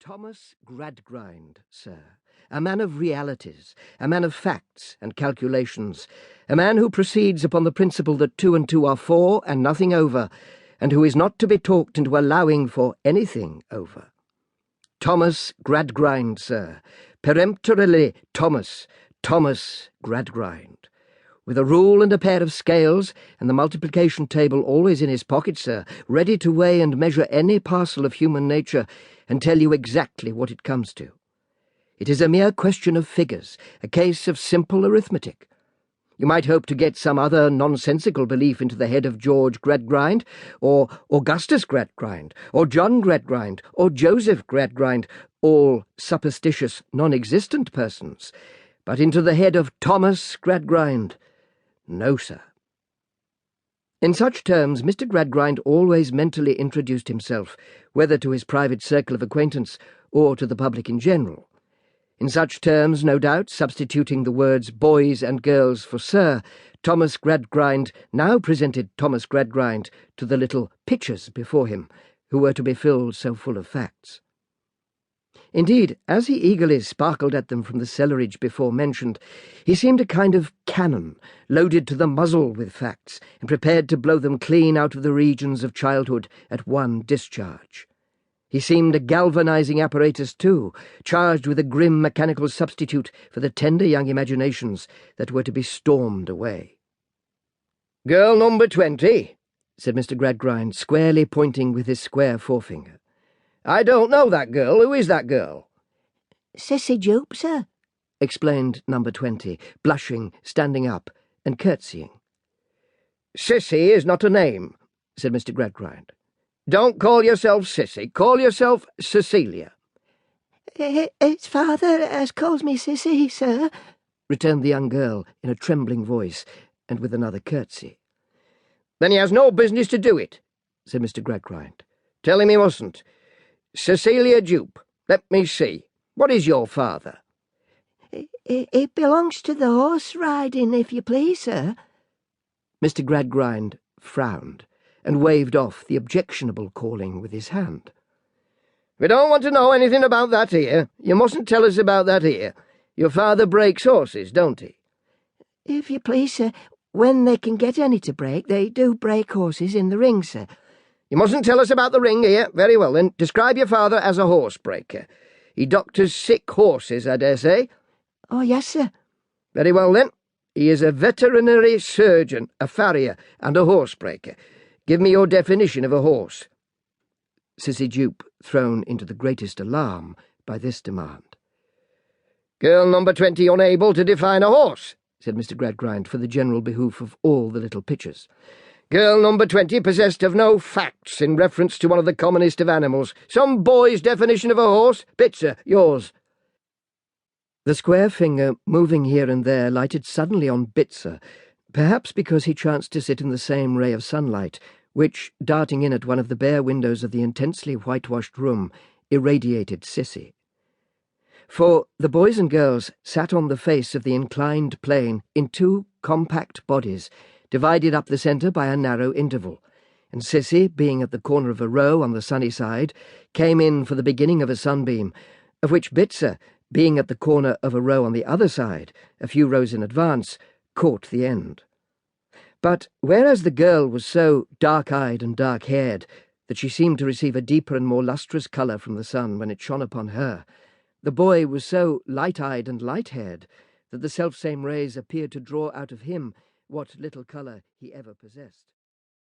Thomas Gradgrind, sir, a man of realities, a man of facts and calculations, a man who proceeds upon the principle that 2 and 2 are 4 and nothing over, and who is not to be talked into allowing for anything over. Thomas Gradgrind, sir, peremptorily Thomas Gradgrind. With a rule and a pair of scales, and the multiplication table always in his pocket, sir, ready to weigh and measure any parcel of human nature, and tell you exactly what it comes to. It is a mere question of figures, a case of simple arithmetic. You might hope to get some other nonsensical belief into the head of George Gradgrind, or Augustus Gradgrind, or John Gradgrind, or Joseph Gradgrind, all superstitious, non-existent persons, but into the head of Thomas Gradgrind. No, sir. In such terms, Mr. Gradgrind always mentally introduced himself, whether to his private circle of acquaintance or to the public in general. In such terms, no doubt, substituting the words boys and girls for sir, Thomas Gradgrind now presented Thomas Gradgrind to the little pitchers before him, who were to be filled so full of facts. Indeed, as he eagerly sparkled at them from the cellarage before mentioned, he seemed a kind of cannon, loaded to the muzzle with facts, and prepared to blow them clean out of the regions of childhood at one discharge. He seemed a galvanizing apparatus, too, charged with a grim mechanical substitute for the tender young imaginations that were to be stormed away. "Girl number 20, said Mr. Gradgrind, squarely pointing with his square forefinger. "I don't know that girl. Who is that girl?" "Sissy Jupe, sir," explained number 20, blushing, standing up, and curtsying. "Sissy is not a name," said Mr. Gradgrind. "Don't call yourself Sissy. Call yourself Cecilia." It's father as calls me Sissy, sir," returned the young girl in a trembling voice, and with another curtsy. "Then he has no business to do it," said Mr. Gradgrind. "Tell him he mustn't. Cecilia Jupe, let me see. What is your father?" It belongs to the horse riding, if you please, sir." Mr. Gradgrind frowned, and waved off the objectionable calling with his hand. "We don't want to know anything about that here. You mustn't tell us about that here. Your father breaks horses, don't he?" "If you please, sir, when they can get any to break, they do break horses in the ring, sir." "You mustn't tell us about the ring here. Very well, then. Describe your father as a horse-breaker. He doctors sick horses, I dare say." "Oh, yes, sir." "Very well, then. He is a veterinary surgeon, a farrier, and a horse-breaker. Give me your definition of a horse." Sissy Jupe thrown into the greatest alarm by this demand. "Girl number 20 unable to define a horse," said Mr. Gradgrind for the general behoof of all the little pitchers. "Girl number 20 possessed of no facts in reference to one of the commonest of animals. Some boy's definition of a horse. Bitzer, yours." The square finger, moving here and there, lighted suddenly on Bitzer, perhaps because he chanced to sit in the same ray of sunlight, which, darting in at one of the bare windows of the intensely whitewashed room, irradiated Sissy. For the boys and girls sat on the face of the inclined plane in 2 compact bodies, divided up the centre by a narrow interval, and Sissy, being at the corner of a row on the sunny side, came in for the beginning of a sunbeam, of which Bitzer, being at the corner of a row on the other side, a few rows in advance, caught the end. But whereas the girl was so dark-eyed and dark-haired that she seemed to receive a deeper and more lustrous colour from the sun when it shone upon her, the boy was so light-eyed and light-haired that the selfsame rays appeared to draw out of him what little colour he ever possessed.